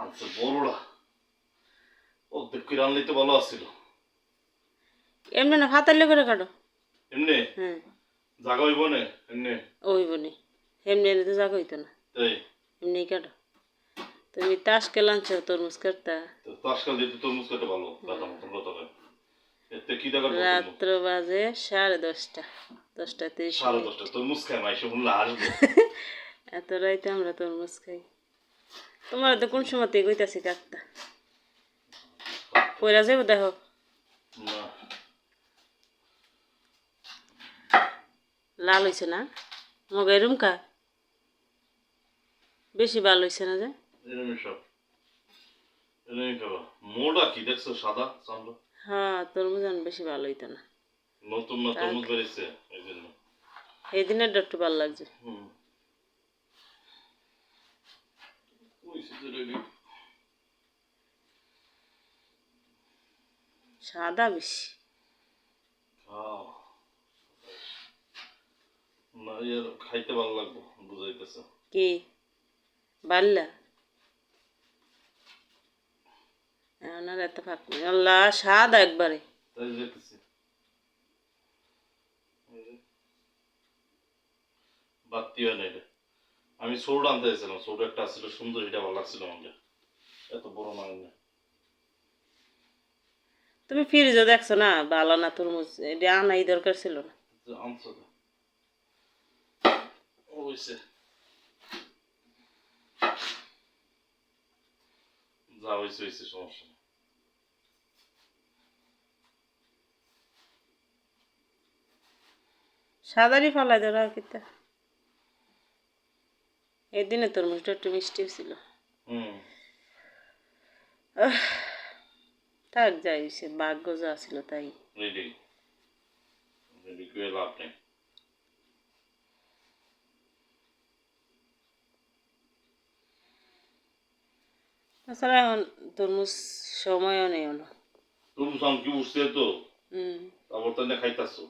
আনছে বড়রা অর্ধেক করে আনলেই তো ভালো আসছিল। এমনি না ফাতালে করে কাটো। এমনি হ্যাঁ জাগা হইব না এমনি ওইব নি এমনি এলে তো জাগ হইতো না তাই এমনি কাটো। তুমি তাস খেলাঞ্ছ তরমুজ কাটতা তাসকাল দিতে তরমুজ খেতে ভালো ব্যথা মতন কথা হয়। এতে কি টাকা রাত্র বাজে 10:30 10:30 10:30 তরমুজ খাই মাইসে বললে আসবো। এত রাইতে আমরা তরমুজ খাই। তোমার তো কোন সময় থেকে কইতাছি কাটতা পয়রা যাবো দেখো না লাল হইছে না মগাই রুমকা বেশি ভালো হইছে না যে এরমই সব এরমই খাবা। মোটা কি দেখছো সাদা চামড়া হ্যাঁ তরমুজ আন বেশি ভালো হইতো না নতুন না তরমুজ বেরিয়েছে এই জন্য। এই দিনের একটু ভালো লাগছে সাদা বেশি না ইয়ার খাইতে ভালো লাগবো বুঝাইতেছে কি বাল্লা ওনার এত ফাঁক নেই আল্লাহ সাদা একবারে তাই দেখতেছি বাত্তি হয় না এটা। আমি সৌড আনতে চাইছিলাম সৌড একটা আসছিল সুন্দর এটা ভালো লাগছিল আমাকে এত বড় না না তুমি ফ্রিজে দেখছো না ভালো না তরমুজ এটা আনাই দরকার ছিল না আনছো তো ওইসে যা হয়েছে হয়েছে সমস্যা নেই। সাদারই ফালাই ধরা কিতা এই দিনে তরমুজটা একটু মিষ্টি ছিল থাক যাই সে ভাগ্য যা ছিল তাই রেডি রেডি করে লাভ নেই। তাছাড়া এখন তরমুজ সময়ও নেই হলো তরমুজ আম কি উঠছে তো হুম তারপর তো খাইতাছো